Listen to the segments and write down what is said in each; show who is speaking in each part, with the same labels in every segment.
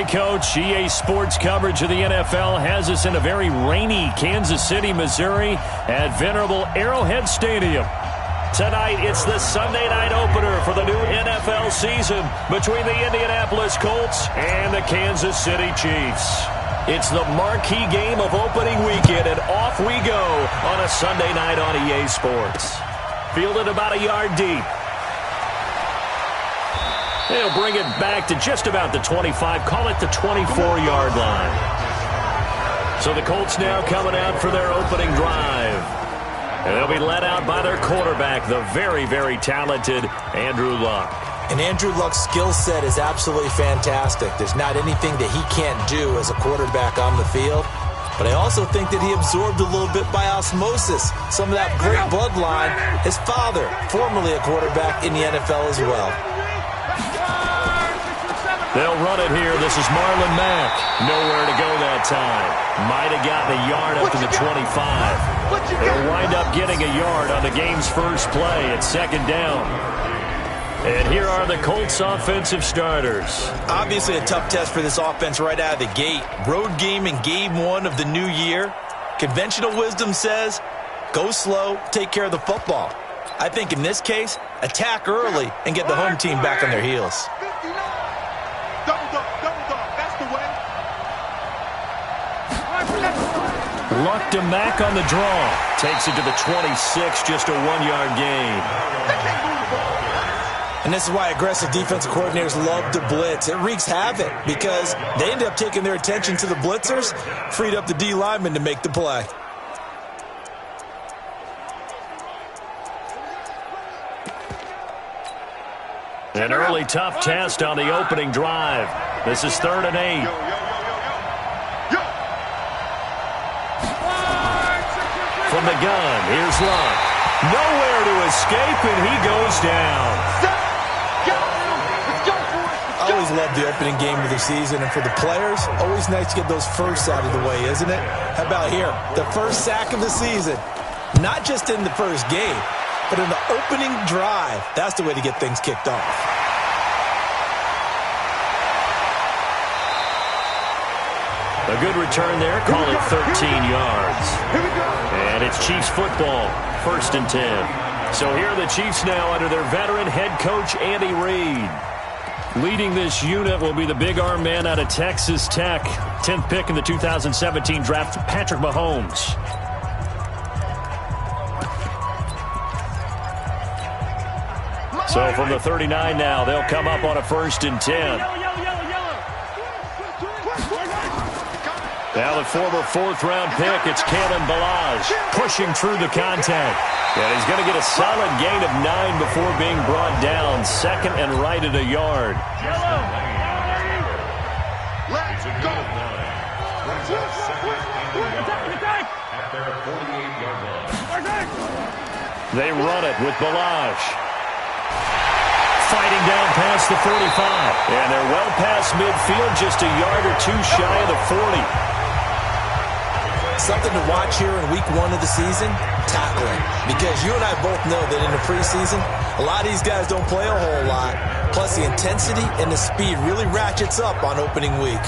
Speaker 1: Coach. EA Sports coverage of the NFL has us in a very rainy Kansas City, Missouri at venerable Arrowhead Stadium. Tonight, it's the Sunday night opener for the new NFL season between the Indianapolis Colts and the Kansas City Chiefs. It's the marquee game of opening weekend, and off we go on a Sunday night on EA Sports. Fielded about a yard deep. They'll bring it back to just about the 25, call it the 24-yard line. So the Colts now coming out for their opening drive. And they'll be led out by their quarterback, the very, very talented Andrew Luck.
Speaker 2: And Andrew Luck's skill set is absolutely fantastic. There's not anything that he can't do as a quarterback on the field. But I also think that he absorbed a little bit by osmosis some of that great bloodline. His father, formerly a quarterback in the NFL as well.
Speaker 1: They'll run it here. This is Marlon Mack. Nowhere to go that time. Might have gotten a yard up to the 25. They'll wind up getting a yard on the game's first play at second down. And here are the Colts offensive starters.
Speaker 2: Obviously a tough test for this offense right out of the gate. Road game in game one of the new year. Conventional wisdom says, go slow, take care of the football. I think in this case, attack early and get the home team back on their heels.
Speaker 1: Luck to Mack on the draw. Takes it to the 26, just a 1-yard gain.
Speaker 2: And this is why aggressive defensive coordinators love to blitz. It wreaks havoc because they end up taking their attention to the blitzers, freed up the D lineman to make the play.
Speaker 1: An early tough test on the opening drive. This is 3rd and 8. From the gun, here's Luck. Nowhere to escape, and he goes down.
Speaker 2: I always love the opening game of the season, and for the players, always nice to get those firsts out of the way, isn't it? How about here? The first sack of the season. Not just in the first game, but in the opening drive. That's the way to get things kicked off.
Speaker 1: A good return there. Call it 13 yards. And it's Chiefs football. 1st and 10. So here are the Chiefs now under their veteran head coach, Andy Reid. Leading this unit will be the big arm man out of Texas Tech. 10th pick in the 2017 draft, Patrick Mahomes. So from the 39 now, they'll come up on a 1st and 10. Now the former 4th-round pick, it's Kalen Ballage pushing through the contact. And he's going to get a solid gain of 9 before being brought down. 2nd and right at a yard.
Speaker 3: Let's go.
Speaker 1: They run it with Ballage. Fighting down past the 45. And they're well past midfield, just a yard or two shy of the 40.
Speaker 2: Something to watch here in week 1 of the season, tackling. Because you and I both know that in the preseason, a lot of these guys don't play a whole lot. Plus the intensity and the speed really ratchets up on opening week.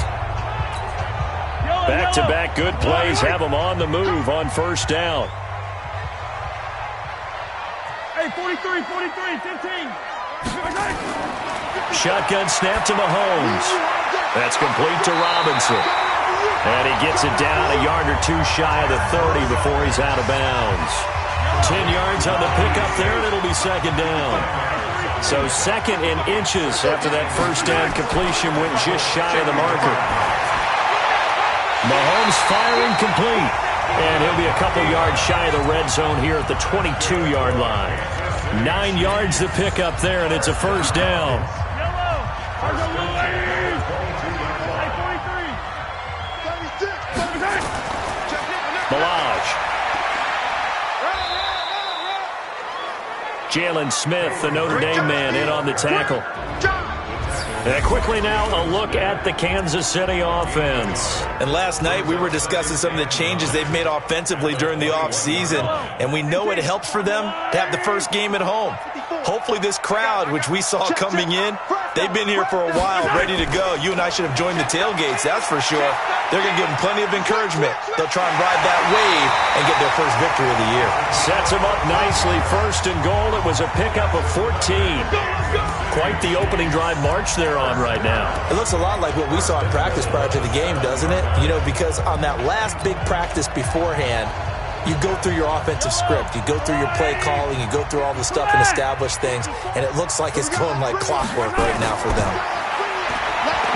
Speaker 1: Back-to-back good plays have them on the move on 1st down.
Speaker 3: Hey, 43, 15.
Speaker 1: Shotgun snap to Mahomes. That's complete to Robinson. And he gets it down a yard or two shy of the 30 before he's out of bounds. 10 yards on the pickup there, and it'll be 2nd down. So 2nd and inches after that 1st down completion went just shy of the marker. Mahomes firing complete. And he'll be a couple yards shy of the red zone here at the 22-yard line. 9 yards to pick up there, and it's a 1st down. Ballage. Jalen Smith, the Notre Dame man, in on the tackle. And quickly now, a look at the Kansas City offense.
Speaker 2: And last night, we were discussing some of the changes they've made offensively during the offseason, and we know it helps for them to have the first game at home. Hopefully this crowd, which we saw coming in, they've been here for a while, ready to go. You and I should have joined the tailgates, that's for sure. They're going to give them plenty of encouragement. They'll try and ride that wave and get their first victory of the year.
Speaker 1: Sets him up nicely. First and goal. It was a pickup of 14. Quite the opening drive march they're on right now.
Speaker 2: It looks a lot like what we saw in practice prior to the game, doesn't it? You know, because on that last big practice beforehand, you go through your offensive script. You go through your play calling. You go through all the stuff and establish things. And it looks like it's going like clockwork right now for them.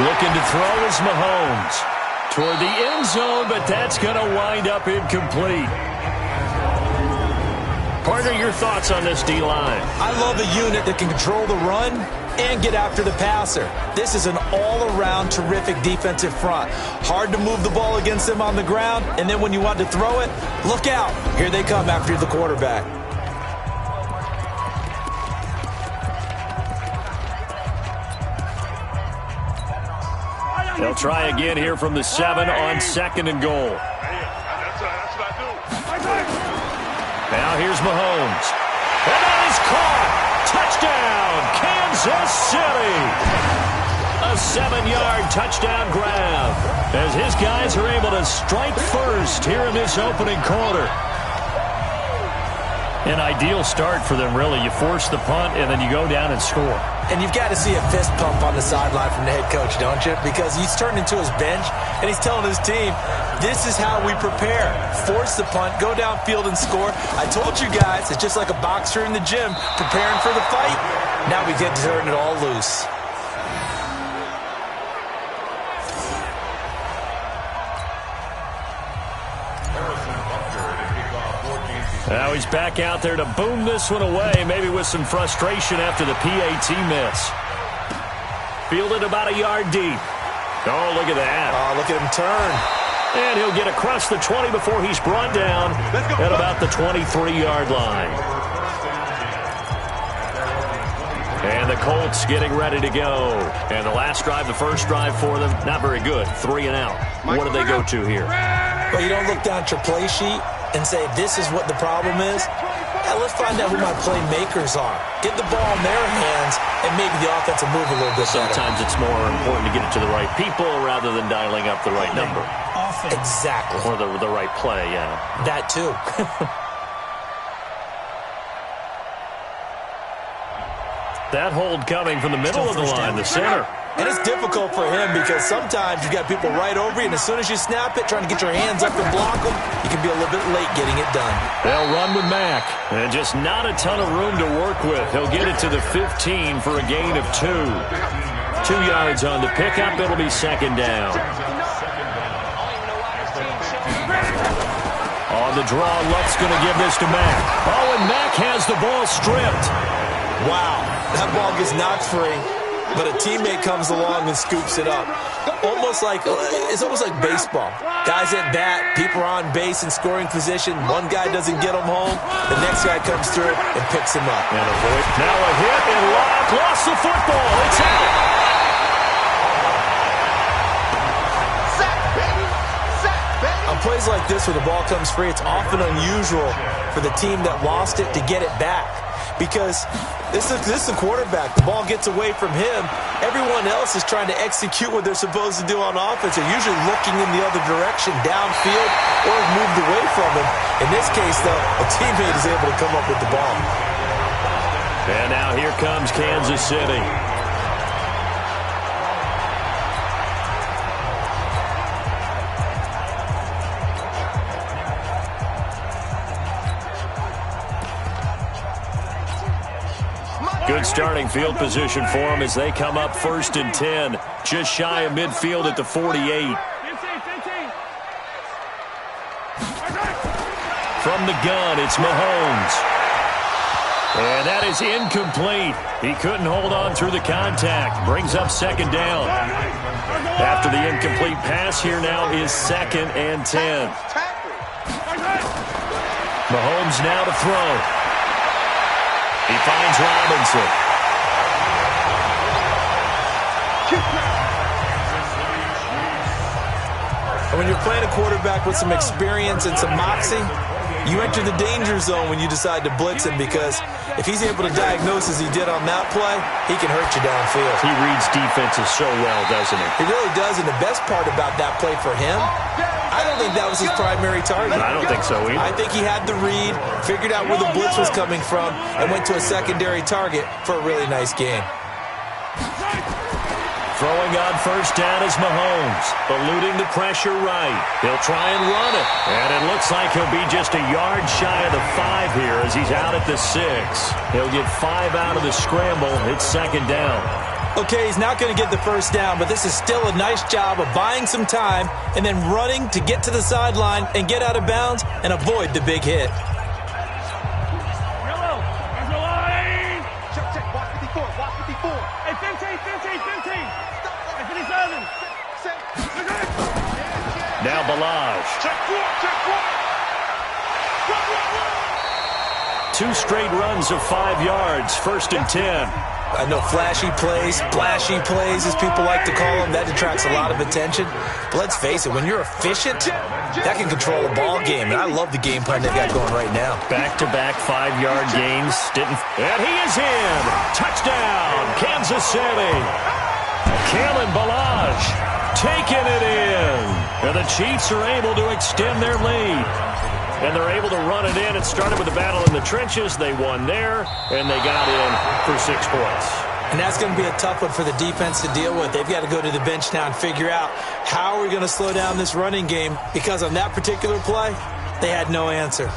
Speaker 1: Looking to throw is Mahomes. Toward the end zone, but that's going to wind up incomplete. Partner, your thoughts on this D-line?
Speaker 2: I love a unit that can control the run and get after the passer. This is an all-around terrific defensive front. Hard to move the ball against them on the ground, and then when you want to throw it, look out. Here they come after the quarterback.
Speaker 1: They'll try again here from the 7 on second and goal. Now here's Mahomes. And that is caught. Touchdown, Kansas City. A 7-yard touchdown grab as his guys are able to strike first here in this opening quarter. An ideal start for them, really. You force the punt, and then you go down and score.
Speaker 2: And you've got to see a fist pump on the sideline from the head coach, don't you? Because he's turned into his bench, and he's telling his team, this is how we prepare. Force the punt, go downfield and score. I told you guys, it's just like a boxer in the gym preparing for the fight. Now we get to turn it all loose.
Speaker 1: Now he's back out there to boom this one away, maybe with some frustration after the PAT miss. Fielded about a yard deep. Oh, look at that.
Speaker 2: Oh, look at him turn.
Speaker 1: And he'll get across the 20 before he's brought down at about the 23-yard line. And the Colts getting ready to go. And the last drive, the first drive for them, not very good. 3 and out. What do they go to here?
Speaker 2: Well, you don't look down at your play sheet and say, this is what the problem is. Yeah, let's find out who my playmakers are. Get the ball in their hands, and maybe the offense will move a little bit better.
Speaker 1: Sometimes it's more important to get it to the right people rather than dialing up the right number.
Speaker 2: Exactly.
Speaker 1: Or the right play, yeah.
Speaker 2: That too.
Speaker 1: That hold coming from the middle of the line, the center.
Speaker 2: And it's difficult for him because sometimes you've got people right over you, and as soon as you snap it, trying to get your hands up and block them, you can be a little bit late getting it done.
Speaker 1: They'll run with Mack, and just not a ton of room to work with. He'll get it to the 15 for a gain of 2. 2 yards on the pickup. It'll be second down. On the draw, Luck's going to give this to Mack. Oh, and Mack has the ball stripped.
Speaker 2: Wow, that ball gets knocked free. But a teammate comes along and scoops it up. It's almost like baseball. Guys at bat, people are on base in scoring position. One guy doesn't get him home. The next guy comes through and picks him up.
Speaker 1: And now a hit, and Locke lost the football. It's out.
Speaker 2: On plays like this where the ball comes free, it's often unusual for the team that lost it to get it back. Because this is the quarterback. The ball gets away from him. Everyone else is trying to execute what they're supposed to do on offense. They're usually looking in the other direction, downfield, or have moved away from him. In this case, though, a teammate is able to come up with the ball.
Speaker 1: And now here comes Kansas City. Good starting field position for them as they come up 1st and 10. Just shy of midfield at the 48. From the gun, it's Mahomes. And that is incomplete. He couldn't hold on through the contact. Brings up second down. After the incomplete pass, here now is 2nd and 10. Mahomes now to throw. He finds Robinson.
Speaker 2: And when you're playing a quarterback with some experience and some moxie, you enter the danger zone when you decide to blitz him, because if he's able to diagnose as he did on that play, he can hurt you downfield.
Speaker 1: He reads defenses so well, doesn't he?
Speaker 2: He really does, and the best part about that play for him, I don't think that was his primary target.
Speaker 1: I don't think so either.
Speaker 2: I think he had the read, figured out where the blitz was coming from, and went to a secondary target for a really nice gain.
Speaker 1: Throwing on first down is Mahomes, eluding the pressure right. He'll try and run it, and it looks like he'll be just a yard shy of the 5 here as he's out at the 6. He'll get 5 out of the scramble. It's second down.
Speaker 2: Okay, he's not going to get the first down, but this is still a nice job of buying some time and then running to get to the sideline and get out of bounds and avoid the big hit.
Speaker 1: Now Balaj. 2 straight runs of 5 yards, 1st and 10.
Speaker 2: I know flashy plays, splashy plays, as people like to call them, that attracts a lot of attention. But let's face it, when you're efficient, that can control a ball game. And I love the game plan they've got going right now.
Speaker 1: Back-to-back 5-yard gains. And he is in. Touchdown, Kansas City. Kalen Balaj taking it in. And the Chiefs are able to extend their lead. And they're able to run it in. It started with a battle in the trenches. They won there, and they got in for 6 points.
Speaker 2: And that's going to be a tough one for the defense to deal with. They've got to go to the bench now and figure out how are we going to slow down this running game, because on that particular play, they had no answer.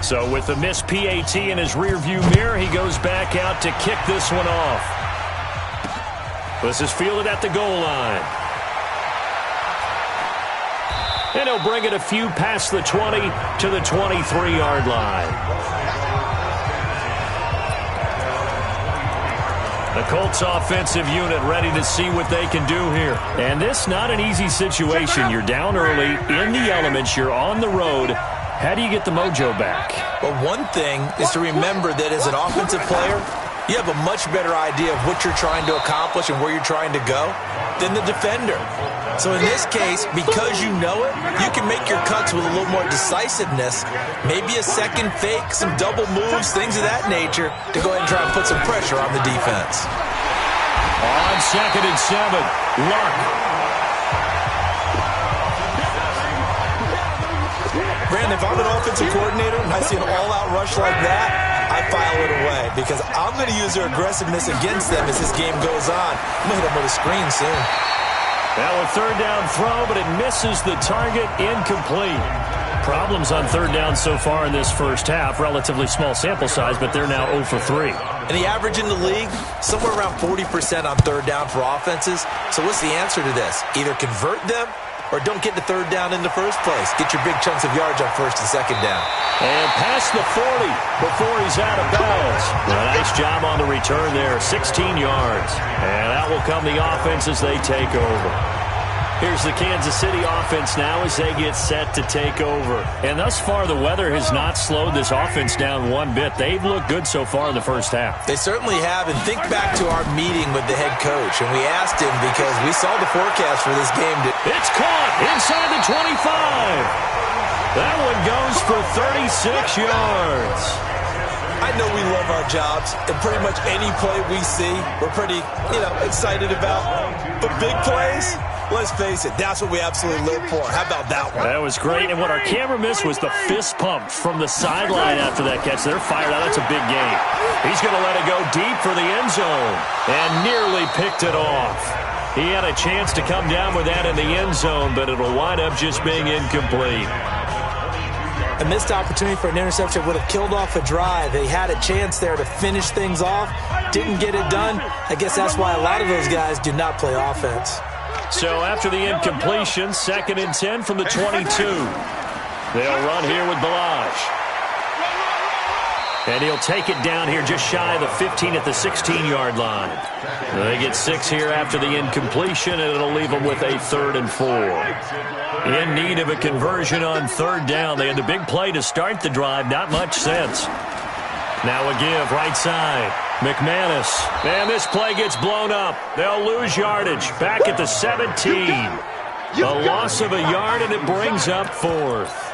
Speaker 1: So with the missed PAT in his rearview mirror, he goes back out to kick this one off. This is fielded at the goal line. And he'll bring it a few past the 20 to the 23-yard line. The Colts offensive unit ready to see what they can do here. And this not an easy situation. You're down early, in the elements, you're on the road. How do you get the mojo back?
Speaker 2: Well, one thing is to remember that as an offensive player, you have a much better idea of what you're trying to accomplish and where you're trying to go than the defender. So in this case, because you know it, you can make your cuts with a little more decisiveness, maybe a second fake, some double moves, things of that nature, to go ahead and try and put some pressure on the defense.
Speaker 1: On 2nd and 7, Luck.
Speaker 2: Brandon, if I'm an offensive coordinator and I see an all-out rush like that, I file it away, because I'm going to use their aggressiveness against them as this game goes on. I'm going to hit them with a screen soon.
Speaker 1: Now a 3rd down throw, but it misses the target, incomplete. Problems on 3rd down so far in this first half. Relatively small sample size, but they're now 0 for 3.
Speaker 2: And the average in the league, somewhere around 40% on 3rd down for offenses. So what's the answer to this? Either convert them or don't get the 3rd down in the first place. Get your big chunks of yards on 1st and 2nd down.
Speaker 1: And past the 40 before he's out of bounds. A nice job on the return there, 16 yards. And out will come the offense as they take over. Here's the Kansas City offense now as they get set to take over. And thus far, the weather has not slowed this offense down one bit. They've looked good so far in the first half.
Speaker 2: They certainly have. And think back to our meeting with the head coach. And we asked him, because we saw the forecast for this game.
Speaker 1: It's caught inside the 25. That one goes for 36 yards.
Speaker 2: I know we love our jobs, and pretty much any play we see, we're pretty, excited about. But big plays, let's face it, that's what we absolutely live for. How about that one?
Speaker 1: That was great, and what our camera missed was the fist pump from the sideline after that catch. They're fired out. That's a big game. He's going to let it go deep for the end zone, and nearly picked it off. He had a chance to come down with that in the end zone, but it'll wind up just being incomplete.
Speaker 2: A missed opportunity for an interception would have killed off a drive. They had a chance there to finish things off. Didn't get it done. I guess that's why a lot of those guys do not play offense.
Speaker 1: So after the incompletion, 2nd and 10 from the 22. They'll run here with Balaj. And he'll take it down here just shy of the 15 at the 16-yard line. They get 6 here after the incompletion, and it'll leave them with a 3rd and 4. In need of a conversion on 3rd down. They had the big play to start the drive. Not much sense. Now a give right side. McManus. And this play gets blown up. They'll lose yardage. Back at the 17. A loss of a yard, and it brings up fourth.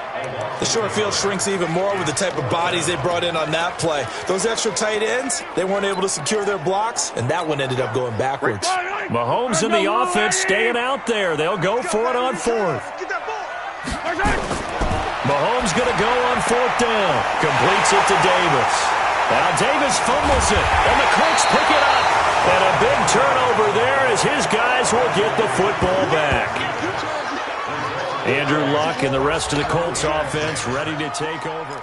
Speaker 2: The short field shrinks even more with the type of bodies they brought in on that play. Those extra tight ends, they weren't able to secure their blocks, and that one ended up going backwards.
Speaker 1: Mahomes and the offense staying out there. They'll go for it on fourth. Mahomes going to go on fourth down. Completes it to Davis. Now Davis fumbles it, and the Colts pick it up. And a big turnover there as his guys will get the football back. Andrew Luck and the rest of the Colts offense ready to take over.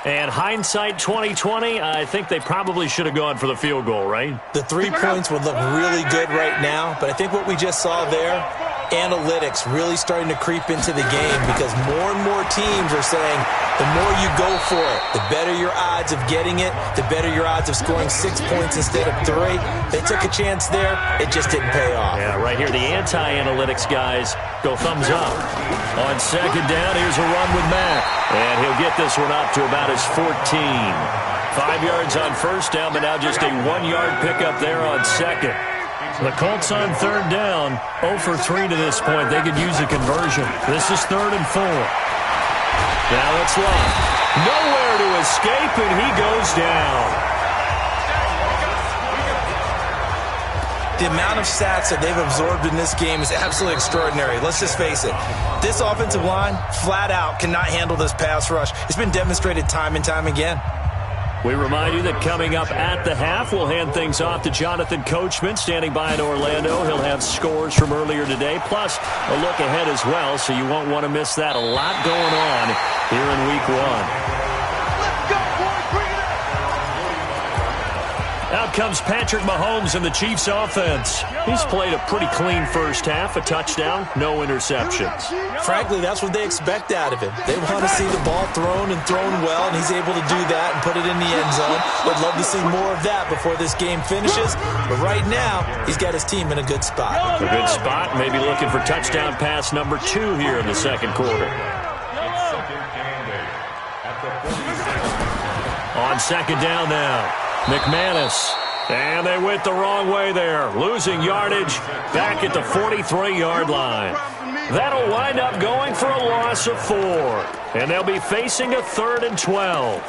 Speaker 1: And hindsight 2020, I think they probably should have gone for the field goal, right?
Speaker 2: The 3 points would look really good right now, but I think what we just saw there, analytics really starting to creep into the game because more and more teams are saying the more you go for it, the better your odds of getting it, the better your odds of scoring 6 points instead of 3. They took a chance there. It just didn't pay off.
Speaker 1: Yeah, right here, the anti-analytics guys go thumbs up. On second down, here's a run with Mack. And he'll get this one up to about his 14. 5 yards on first down, but now just a 1-yard pickup there on second. The Colts on third down, 0 for 3 to this point. They could use a conversion. This is 3rd and 4. Now it's Luck. Nowhere to escape, and he goes down.
Speaker 2: The amount of sacks that they've absorbed in this game is absolutely extraordinary. Let's just face it. This offensive line, flat out, cannot handle this pass rush. It's been demonstrated time and time again.
Speaker 1: We remind you that coming up at the half, we'll hand things off to Jonathan Coachman standing by in Orlando. He'll have scores from earlier today, plus a look ahead as well, so you won't want to miss that. A lot going on here in Week 1. Out comes Patrick Mahomes and the Chiefs offense. He's played a pretty clean first half, a touchdown, no interceptions.
Speaker 2: Frankly, that's what they expect out of him. They want to see the ball thrown and thrown well, and he's able to do that and put it in the end zone. Would love to see more of that before this game finishes. But right now, he's got his team in a good spot.
Speaker 1: A good spot, maybe looking for touchdown pass number 2 here in the second quarter. On second down now. McManus, and they went the wrong way there, losing yardage back at the 43-yard line. That'll wind up going for a loss of 4, and they'll be facing a 3rd and 12.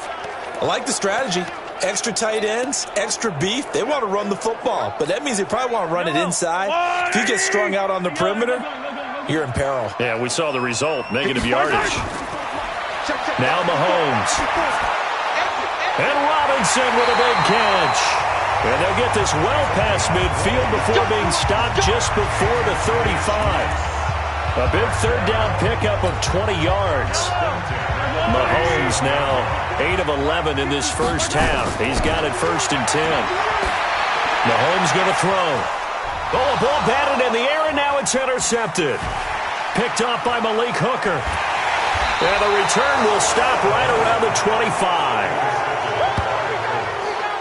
Speaker 2: I like the strategy. Extra tight ends, extra beef. They want to run the football, but that means they probably want to run it inside. If you get strung out on the perimeter, you're in peril.
Speaker 1: Yeah, we saw the result, negative yardage. Now Mahomes. And Robinson with a big catch. And they'll get this well past midfield before being stopped just before the 35. A big third down pickup of 20 yards. Mahomes now 8 of 11 in this first half. He's got it 1st and 10. Mahomes going to throw. Oh, a ball batted in the air, and now it's intercepted. Picked off by Malik Hooker. And the return will stop right around the 25.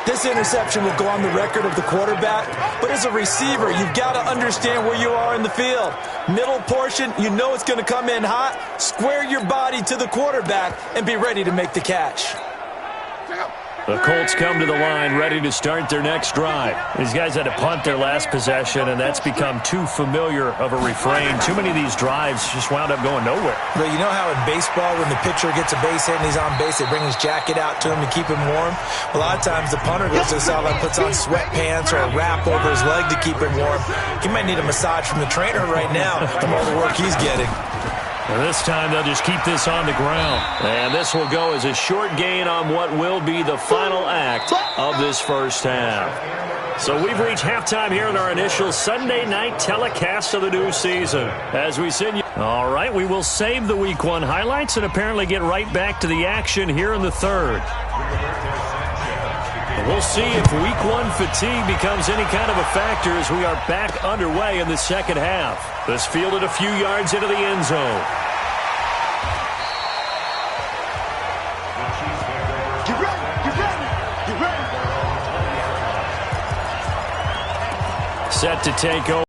Speaker 2: This interception will go on the record of the quarterback, but as a receiver, you've got to understand where you are in the field. Middle portion, you know it's going to come in hot. Square your body to the quarterback and be ready to make the catch.
Speaker 1: The Colts come to the line ready to start their next drive. These guys had to punt their last possession, and that's become too familiar of a refrain. Too many of these drives just wound up going nowhere.
Speaker 2: But you know how in baseball, when the pitcher gets a base hit and he's on base, they bring his jacket out to him to keep him warm? A lot of times the punter goes to the sideline, puts on sweatpants or a wrap over his leg to keep him warm. He might need a massage from the trainer right now from all the work he's getting.
Speaker 1: And this time they'll just keep this on the ground. And this will go as a short gain on what will be the final act of this first half. So we've reached halftime here in our initial Sunday night telecast of the new season. As we send you... All right, we will save the Week 1 highlights and apparently get right back to the action here in the third. We'll see if Week 1 fatigue becomes any kind of a factor as we are back underway in the second half. This fielded a few yards into the end zone. Set to take over.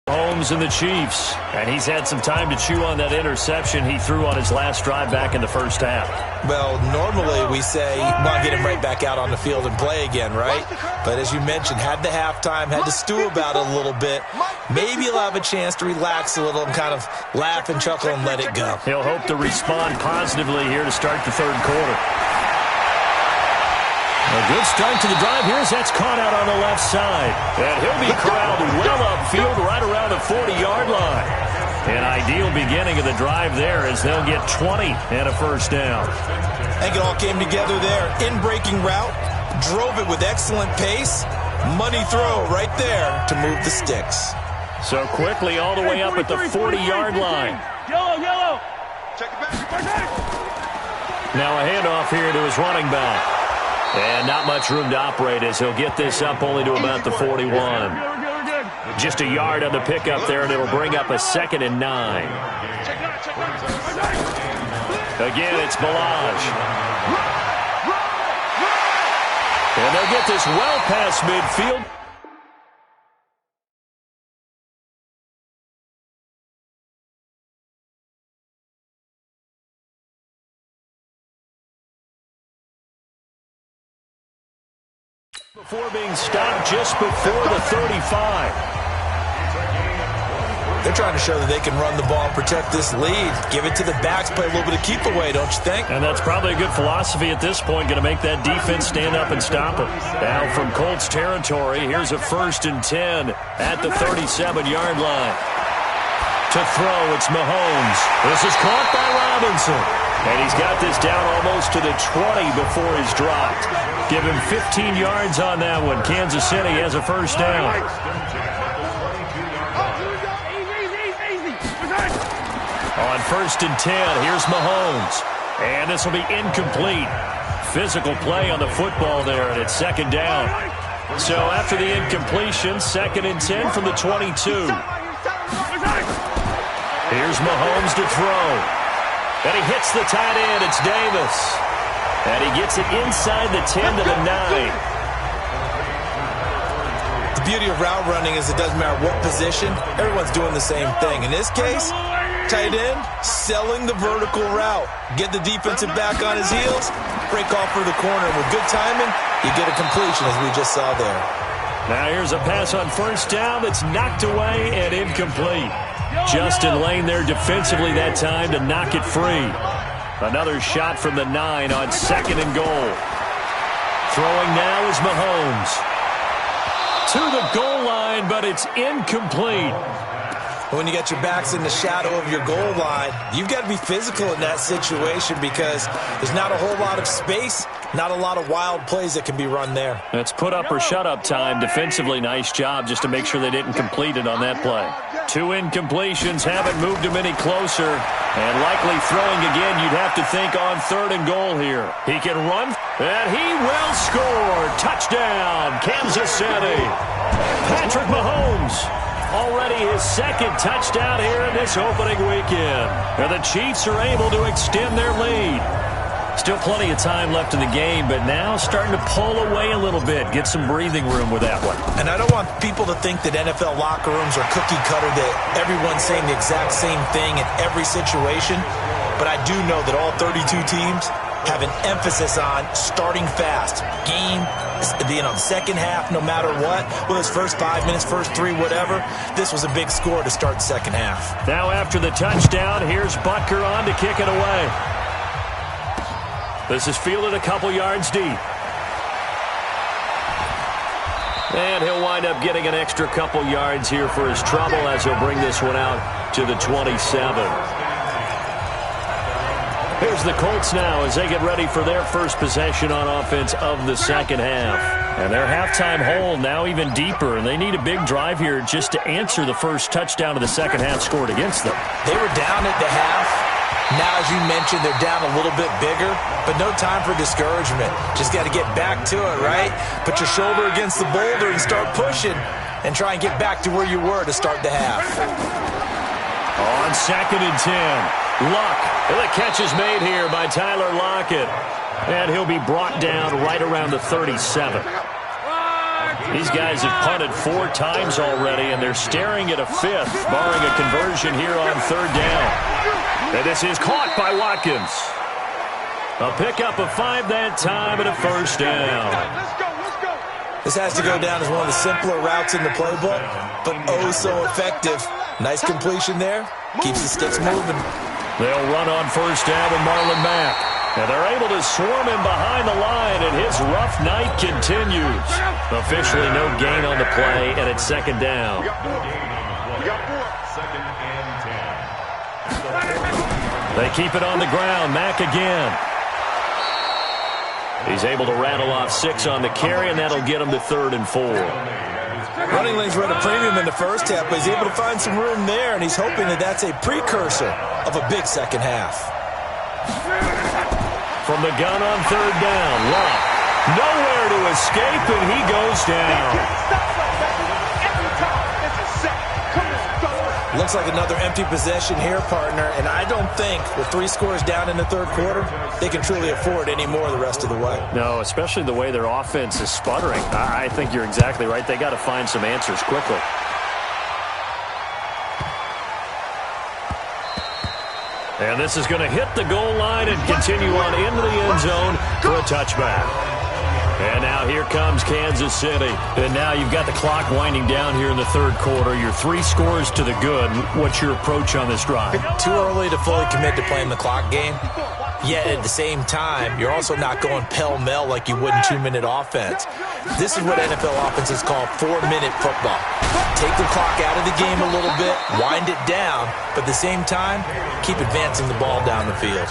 Speaker 1: Mahomes and the Chiefs, and he's had some time to chew on that interception he threw on his last drive back in the first half.
Speaker 2: Well, normally we say, well, get him right back out on the field and play again, right? But as you mentioned, had the halftime, had to stew about it a little bit. Maybe he'll have a chance to relax a little and kind of laugh and chuckle and let it go.
Speaker 1: He'll hope to respond positively here to start the third quarter. A good start to the drive here as that's caught out on the left side. And he'll be corralled well upfield right around the 40-yard line. An ideal beginning of the drive there as they'll get 20 and a first down.
Speaker 2: I think it all came together there. In-breaking route, drove it with excellent pace. Money throw right there to move the sticks.
Speaker 1: So quickly all the way up at the 40-yard line.
Speaker 3: Yellow. Check it back.
Speaker 1: Now a handoff here to his running back. And not much room to operate as he'll get this up only to about the 41. Just a yard on the pickup there, and it'll bring up a 2nd and 9. Again, it's Balaj. And they'll get this well past midfield. Before being stopped just before the 35.
Speaker 2: They're trying to show that they can run the ball and protect this lead. Give it to the backs, play a little bit of keep away, don't you think?
Speaker 1: And that's probably a good philosophy at this point, going to make that defense stand up and stop it. Now from Colts territory, here's a 1st and 10 at the 37-yard line. To throw, it's Mahomes. This is caught by Robinson. And he's got this down almost to the 20 before he's dropped. Give him 15 yards on that one. Kansas City has a first down. On 1st and 10, here's Mahomes. And this will be incomplete. Physical play on the football there, and it's 2nd down. So after the incompletion, 2nd and 10 from the 22. Here's Mahomes to throw. And he hits the tight end. It's Davis. And he gets it inside the 10 to the 9.
Speaker 2: The beauty of route running is it doesn't matter what position. Everyone's doing the same thing. In this case, tight end, selling the vertical route. Get the defensive back on his heels, break off for the corner. With good timing, you get a completion, as we just saw there.
Speaker 1: Now here's a pass on 1st down that's knocked away and incomplete. Justin Lane there defensively that time to knock it free. Another shot from the 9 on 2nd and goal. Throwing now is Mahomes. To the goal line, but it's incomplete.
Speaker 2: When you got your backs in the shadow of your goal line, you've got to be physical in that situation because there's not a whole lot of space, not a lot of wild plays that can be run there.
Speaker 1: It's put up or shut up time. Defensively, nice job just to make sure they didn't complete it on that play. 2 incompletions haven't moved him any closer. And likely throwing again, you'd have to think on 3rd and goal here. He can run, and he will score. Touchdown, Kansas City. Patrick Mahomes. Already his 2nd touchdown here in this opening weekend. And the Chiefs are able to extend their lead. Still plenty of time left in the game, but now starting to pull away a little bit. Get some breathing room with that one.
Speaker 2: And I don't want people to think that NFL locker rooms are cookie cutter, that everyone's saying the exact same thing in every situation. But I do know that all 32 teams have an emphasis on starting fast. Game, the second half, no matter what. Well, his first 5 minutes, first 3, whatever. This was a big score to start the second half.
Speaker 1: Now after the touchdown, here's Butker on to kick it away. This is fielded a couple yards deep. And he'll wind up getting an extra couple yards here for his trouble as he'll bring this one out to the 27. Here's the Colts now as they get ready for their first possession on offense of the second half. And their halftime hole now even deeper, and they need a big drive here just to answer the first touchdown of the second half scored against them.
Speaker 2: They were down at the half. Now, as you mentioned, they're down a little bit bigger, but no time for discouragement. Just got to get back to it, right? Put your shoulder against the boulder and start pushing and try and get back to where you were to start the half.
Speaker 1: On 2nd and 10, Luck. And the catch is made here by Tyler Lockett. And he'll be brought down right around the 37. These guys have punted 4 times already, and they're staring at a 5th, barring a conversion here on 3rd down. And this is caught by Watkins. A pickup of 5 that time and a 1st down.
Speaker 2: This has to go down as one of the simpler routes in the playbook, but oh so effective. Nice completion there. Keeps the sticks moving.
Speaker 1: They'll run on 1st down with Marlon Mack. And they're able to swarm him behind the line, and his rough night continues. Officially no gain on the play, and it's 2nd down. They keep it on the ground. Mack again. He's able to rattle off 6 on the carry, and that'll get him to 3rd and 4.
Speaker 2: Running lanes were at a premium in the first half, but he's able to find some room there, and he's hoping that that's a precursor of a big second half.
Speaker 1: From the gun on 3rd down, Love. Nowhere to escape, and he goes down.
Speaker 2: Looks like another empty possession here, partner, and I don't think with 3 scores down in the 3rd quarter, they can truly afford any more the rest of the way.
Speaker 1: No, especially the way their offense is sputtering. I think you're exactly right. They got to find some answers quickly. And this is going to hit the goal line and continue on into the end zone for a touchback. And now here comes Kansas City. And now you've got the clock winding down here in the 3rd quarter. You're 3 scores to the good. What's your approach on this drive?
Speaker 2: Too early to fully commit to playing the clock game. Yet at the same time, you're also not going pell-mell like you would in 2-minute offense. This is what NFL offenses call 4-minute football. Take the clock out of the game a little bit, wind it down, but at the same time, keep advancing the ball down the field.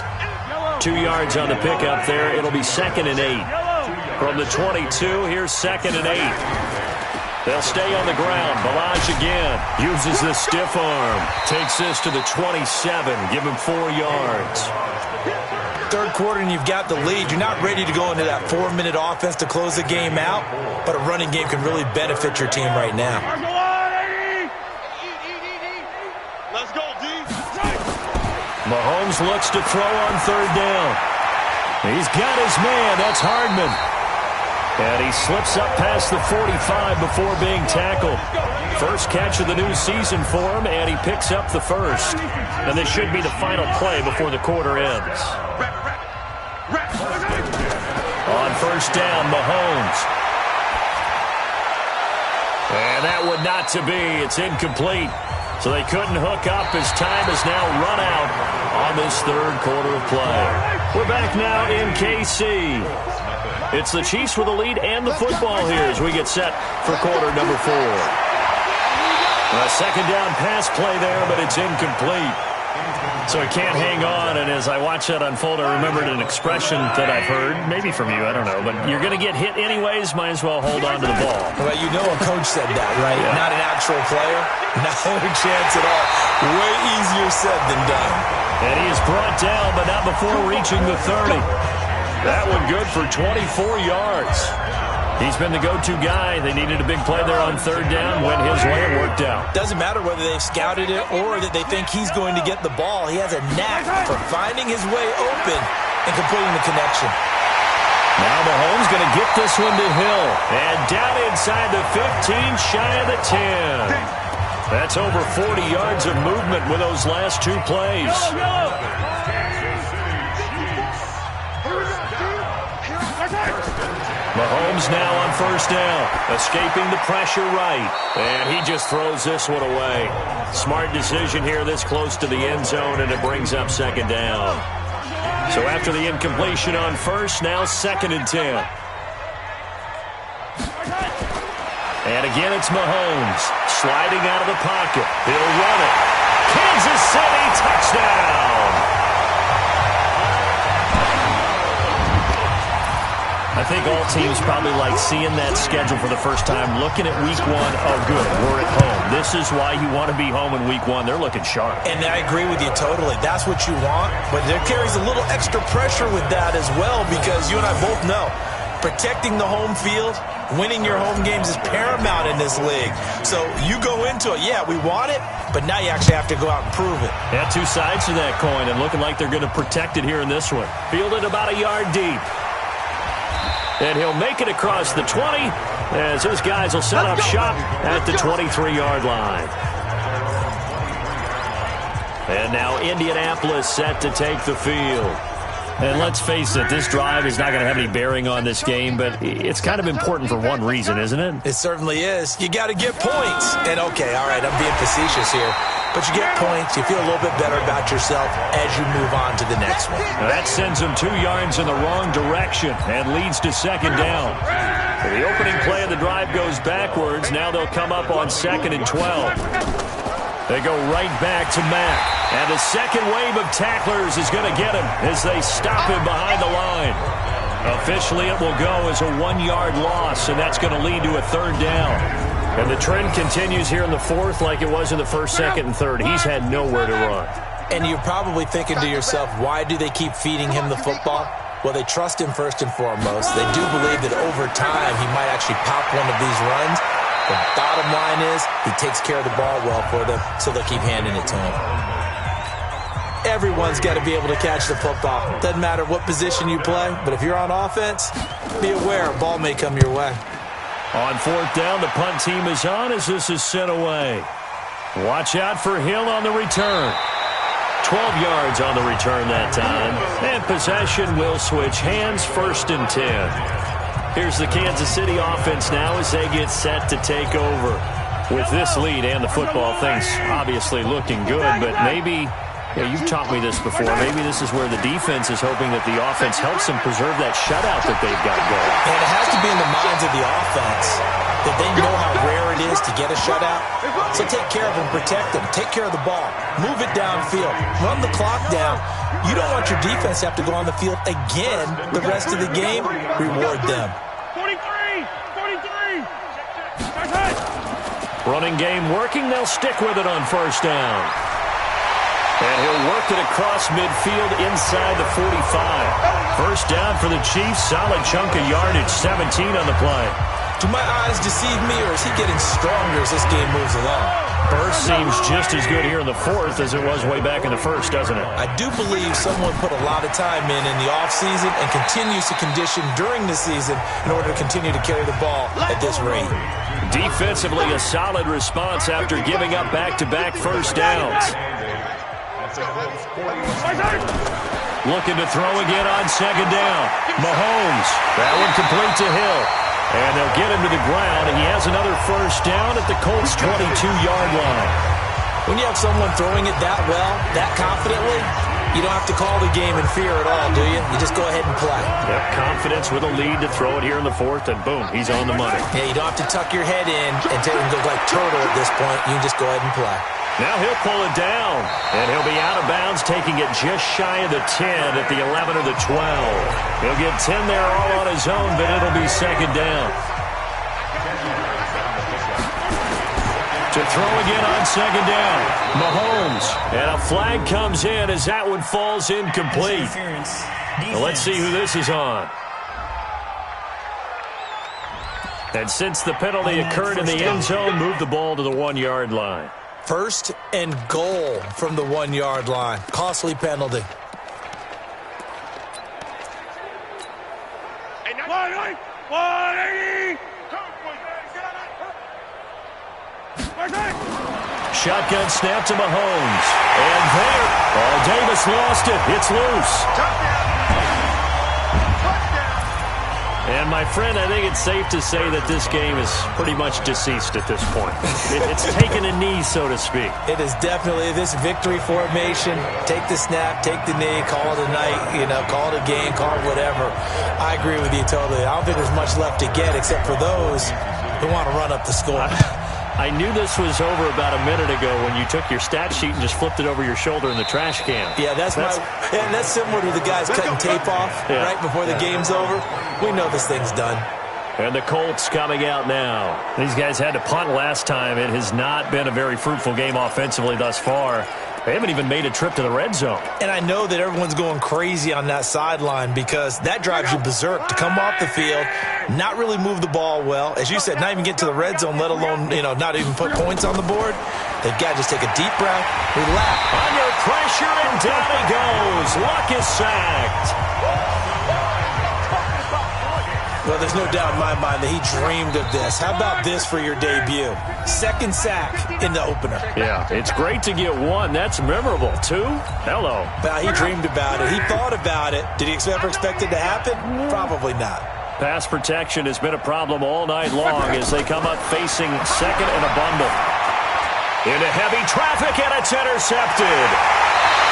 Speaker 1: 2 yards on the pickup there. It'll be 2nd and 8. From the 22, here's 2nd and 8. They'll stay on the ground. Balaj again. Uses the stiff arm. Takes this to the 27. Give him 4 yards.
Speaker 2: 3rd quarter and you've got the lead. You're not ready to go into that 4-minute offense to close the game out, but a running game can really benefit your team right now.
Speaker 3: Let's go, D.
Speaker 1: Mahomes looks to throw on 3rd down. He's got his man. That's Hardman. And he slips up past the 45 before being tackled. First catch of the new season for him, and he picks up the 1st. And this should be the final play before the quarter ends. On 1st down, Mahomes. And that would not to be. It's incomplete. So they couldn't hook up as time has now run out on this 3rd quarter of play. We're back now in KC. It's the Chiefs with the lead and the football here as we get set for quarter number 4. A 2nd down pass play there, but it's incomplete. So he can't hang on, and as I watch that unfold, I remembered an expression that I've heard, maybe from you, I don't know, but you're going to get hit anyways, might as well hold on to the ball.
Speaker 2: Well, you know a coach said that, right? Yeah. Not an actual player. Not a chance at all. Way easier said than done.
Speaker 1: And he is brought down, but not before reaching the 30. That one good for 24 yards. He's been the go-to guy. They needed a big play there on 3rd down when his way worked out.
Speaker 2: Doesn't matter whether they've scouted it or that they think he's going to get the ball. He has a knack for finding his way open and completing the connection.
Speaker 1: Now Mahomes going to get this one to Hill. And down inside the 15, shy of the 10. That's over 40 yards of movement with those last 2 plays. Mahomes now on 1st down, escaping the pressure right, and he just throws this one away. Smart decision here this close to the end zone, and it brings up 2nd down. So after the incompletion on 1st, now 2nd and 10. And again, it's Mahomes sliding out of the pocket. He'll run it. Kansas City touchdown. I think all teams probably like seeing that schedule for the first time, looking at week 1. Oh, good, we're at home. This is why you want to be home in week 1. They're looking sharp.
Speaker 2: And I agree with you totally. That's what you want, but there carries a little extra pressure with that as well because you and I both know protecting the home field, winning your home games is paramount in this league. So you go into it, yeah, we want it, but now you actually have to go out and prove it.
Speaker 1: Yeah, 2 sides to that coin, and looking like they're going to protect it here in this one. Fielded about a yard deep. And he'll make it across the 20 as those guys will set up shop at the 23-yard line. And now Indianapolis set to take the field. And let's face it, this drive is not going to have any bearing on this game, but it's kind of important for one reason, isn't it?
Speaker 2: It certainly is. You got to get points. And, okay, all right, I'm being facetious here. But you get points, you feel a little bit better about yourself as you move on to the next one.
Speaker 1: Now that sends them 2 yards in the wrong direction and leads to second down. So the opening play of the drive goes backwards. Now they'll come up on 2nd and 12. They go right back to Mack. And the second wave of tacklers is going to get him as they stop him behind the line. Officially, it will go as a 1-yard loss, and that's going to lead to a 3rd down. And the trend continues here in the 4th like it was in the 1st, 2nd, and 3rd. He's had nowhere to run.
Speaker 2: And you're probably thinking to yourself, why do they keep feeding him the football? Well, they trust him first and foremost. They do believe that over time he might actually pop one of these runs. The bottom line is he takes care of the ball well for them, so they'll keep handing it to him. Everyone's got to be able to catch the football. Doesn't matter what position you play, but if you're on offense, be aware a ball may come your way.
Speaker 1: On 4th down, the punt team is on as this is sent away. Watch out for Hill on the return. 12 yards on the return that time. And possession will switch hands, 1st and 10. Here's the Kansas City offense now as they get set to take over. With this lead and the football, things obviously looking good, but maybe, you've taught me this before, maybe this is where the defense is hoping that the offense helps them preserve that shutout that they've got going.
Speaker 2: And it has to be in the minds of the offense that they know how rare it is to get a shutout. So take care of them, protect them, take care of the ball, move it downfield, run the clock down. You don't want your defense to have to go on the field again the rest of the game. Reward them.
Speaker 3: 43!
Speaker 1: Running game working. They'll stick with it on 1st down. And he'll work it across midfield inside the 45. 1st down for the Chiefs. Solid chunk of yardage. 17 on the play.
Speaker 2: Do my eyes deceive me, or is he getting stronger as this game moves along?
Speaker 1: Burst seems just as good here in the 4th as it was way back in the 1st, doesn't it?
Speaker 2: I do believe someone put a lot of time in the offseason and continues to condition during the season in order to continue to carry the ball at this rate.
Speaker 1: Defensively, a solid response after giving up back-to-back 1st downs. Looking to throw again on 2nd down. Mahomes. That one complete to Hill. And they'll get him to the ground. He has another 1st down at the Colts' 22-yard line.
Speaker 2: When you have someone throwing it that well, that confidently, you don't have to call the game in fear at all, do you? You just go ahead and play.
Speaker 1: Yep, confidence with a lead to throw it here in the 4th, and boom, he's on the money.
Speaker 2: Yeah, you don't have to tuck your head in and go like turtle at this point. You can just go ahead and play.
Speaker 1: Now he'll pull it down, and he'll be out of bounds, taking it just shy of the 10 at the 11 or the 12. He'll get 10 there all on his own, but it'll be 2nd down. To throw again on 2nd down, Mahomes. And a flag comes in as that one falls incomplete. Well, let's see who this is on. And since the penalty occurred in the end zone, move the ball to the 1-yard line.
Speaker 2: 1st and goal from the 1-yard line. Costly penalty.
Speaker 1: Shotgun snap to Mahomes. And there, Davis lost it. It's loose. And, my friend, I think it's safe to say that this game is pretty much deceased at this point. It's taken a knee, so to speak.
Speaker 2: It is definitely this victory formation. Take the snap, take the knee, call it a night, call it a game, call it whatever. I agree with you totally. I don't think there's much left to get except for those who want to run up the score.
Speaker 1: I knew this was over about a minute ago when you took your stat sheet and just flipped it over your shoulder in the trash can.
Speaker 2: Yeah, that's similar to the guys cutting tape off right before the game's over. We know this thing's done.
Speaker 1: And the Colts coming out now. These guys had to punt last time. It has not been a very fruitful game offensively thus far. They haven't even made a trip to the red zone.
Speaker 2: And I know that everyone's going crazy on that sideline because that drives you berserk to come off the field, not really move the ball well. As you said, not even get to the red zone, let alone, not even put points on the board. They've got to just take a deep breath, relax.
Speaker 1: Under pressure, and down he goes. Luck is sacked.
Speaker 2: Well, there's no doubt in my mind that he dreamed of this. How about this for your debut? Second sack in the opener.
Speaker 1: Yeah, it's great to get one. That's memorable. Two? Hello.
Speaker 2: Well, he dreamed about it. He thought about it. Did he ever expect it to happen? Probably not.
Speaker 1: Pass protection has been a problem all night long as they come up facing second and a bundle. Into heavy traffic, and it's intercepted.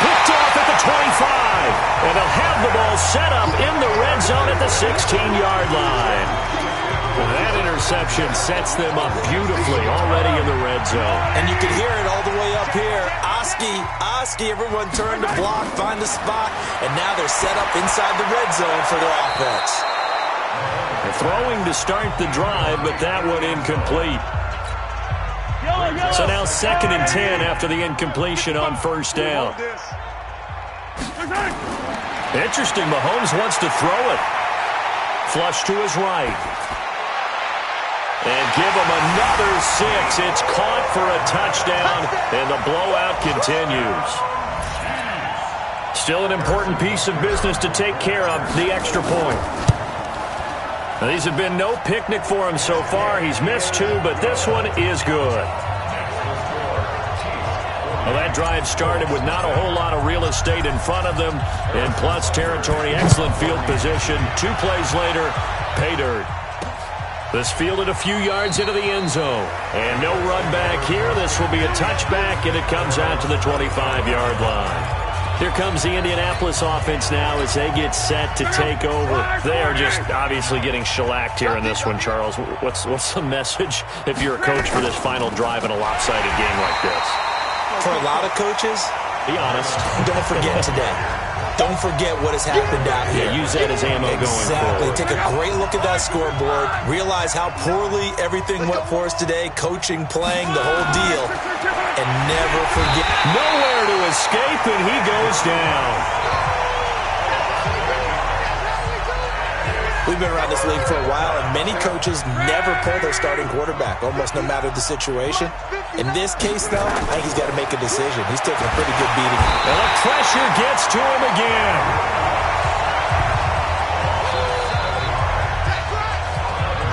Speaker 1: Picked off at the 25. And they'll have the ball set up in the red zone at the 16-yard line. That interception sets them up beautifully already in the red zone.
Speaker 2: And you can hear it all the way up here. Oski, everyone turned to block, find a spot, and now they're set up inside the red zone for their offense.
Speaker 1: They're throwing to start the drive, but that one incomplete. So now 2nd and 10 after the incompletion on first down. Interesting, Mahomes wants to throw it. Flush to his right. And give him another 6. It's caught for a touchdown, and the blowout continues. Still an important piece of business to take care of, the extra point. Now, these have been no picnic for him so far. He's missed 2, but this one is good. Well, that drive started with not a whole lot of real estate in front of them, and plus territory, excellent field position. 2 plays later, pay dirt. This fielded a few yards into the end zone. And no run back here. This will be a touchback, and it comes out to the 25-yard line. Here comes the Indianapolis offense now as they get set to take over. They are just obviously getting shellacked here in this one, Charles. What's the message if you're a coach for this final drive in a lopsided game like this?
Speaker 2: For a lot of coaches,
Speaker 1: be honest.
Speaker 2: Don't forget today. Don't forget what has happened out here.
Speaker 1: Yeah, use that as ammo going forward.
Speaker 2: Exactly. Take a great look at that scoreboard. Realize how poorly everything went for us today. Coaching, playing, the whole deal. And never forget.
Speaker 1: Nowhere to escape, and he goes down.
Speaker 2: We've been around this league for a while, and many coaches never pull their starting quarterback, almost no matter the situation. In this case, though, I think he's got to make a decision. He's taking a pretty good beating.
Speaker 1: And the pressure gets to him again.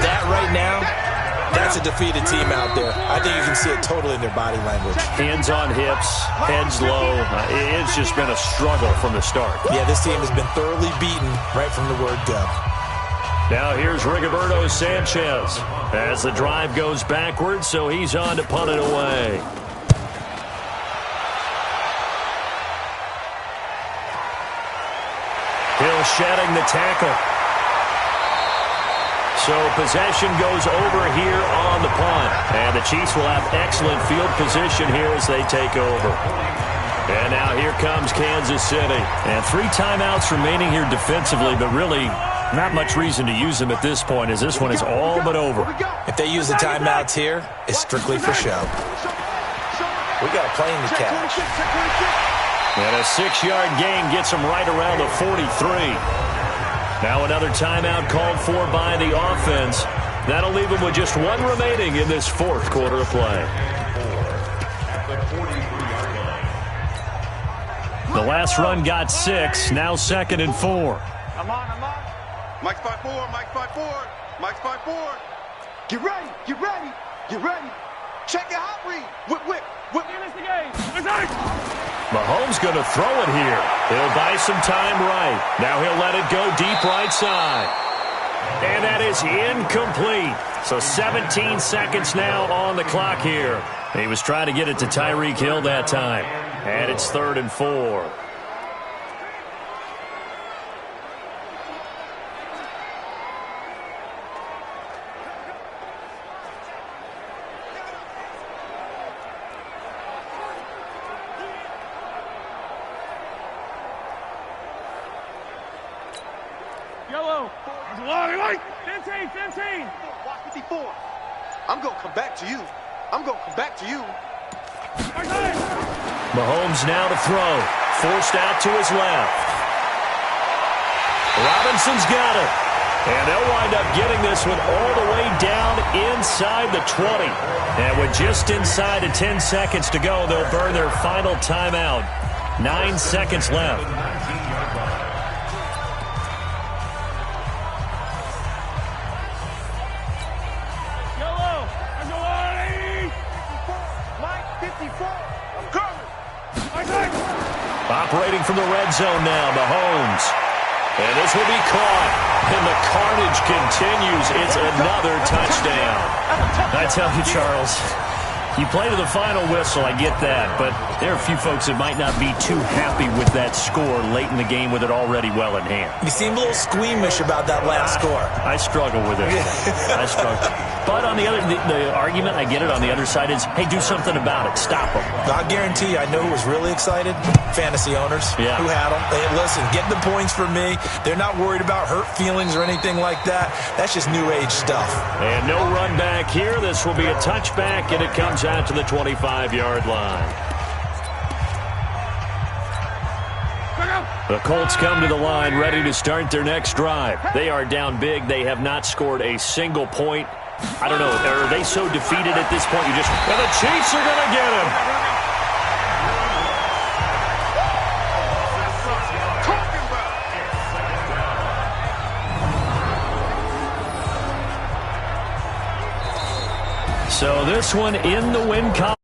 Speaker 2: That right now, that's a defeated team out there. I think you can see it totally in their body language.
Speaker 1: Hands on hips, heads low. It's just been a struggle from the start.
Speaker 2: Yeah, this team has been thoroughly beaten right from the word go.
Speaker 1: Now here's Rigoberto Sanchez as the drive goes backwards, so he's on to punt it away. Hill shedding the tackle. So possession goes over here on the punt. And the Chiefs will have excellent field position here as they take over. And now here comes Kansas City. And 3 timeouts remaining here defensively, but really not much reason to use them at this point as this one is all but over.
Speaker 2: If they use the timeouts here, it's strictly for show. We got a plane to catch.
Speaker 1: And a 6-yard gain gets them right around the 43. Now another timeout called for by the offense. That'll leave them with just 1 remaining in this 4th quarter of play. The last run got 6, now 2nd and 4.
Speaker 3: I'm on. Mike's by 4, Mike's by 4, Mike's by 4. Get ready. Check your hot read. Whip.
Speaker 1: Mahomes going to throw it here. He'll buy some time right. Now he'll let it go deep right side. And that is incomplete. So 17 seconds now on the clock here. He was trying to get it to Tyreek Hill that time. And it's 3rd and 4.
Speaker 3: Yellow. 15. Watch 54. I'm going to come back to you.
Speaker 1: Mahomes now to throw. Forced out to his left. Robinson's got it. And they'll wind up getting this one all the way down inside the 20. And with just inside of 10 seconds to go, they'll burn their final timeout. 9 seconds left. Operating from the red zone now, Mahomes. And this will be caught. And the carnage continues. It's another touchdown. I tell you, Charles, you play to the final whistle, I get that. But there are a few folks that might not be too happy with that score late in the game with it already well in hand.
Speaker 2: You seem a little squeamish about that last score.
Speaker 1: I struggle with it. I struggle. But on the argument, I get it, on the other side is, hey, do something about it. Stop them.
Speaker 2: I guarantee you, I know who was really excited. Fantasy owners who had them. Hey, listen, get the points for me. They're not worried about hurt feelings or anything like that. That's just new age stuff.
Speaker 1: And no run back here. This will be a touchback, and it comes out to the 25-yard line. The Colts come to the line ready to start their next drive. They are down big. They have not scored a single point. I don't know. Are they so defeated at this point? And the Chiefs are going to get him. So this one in the win column.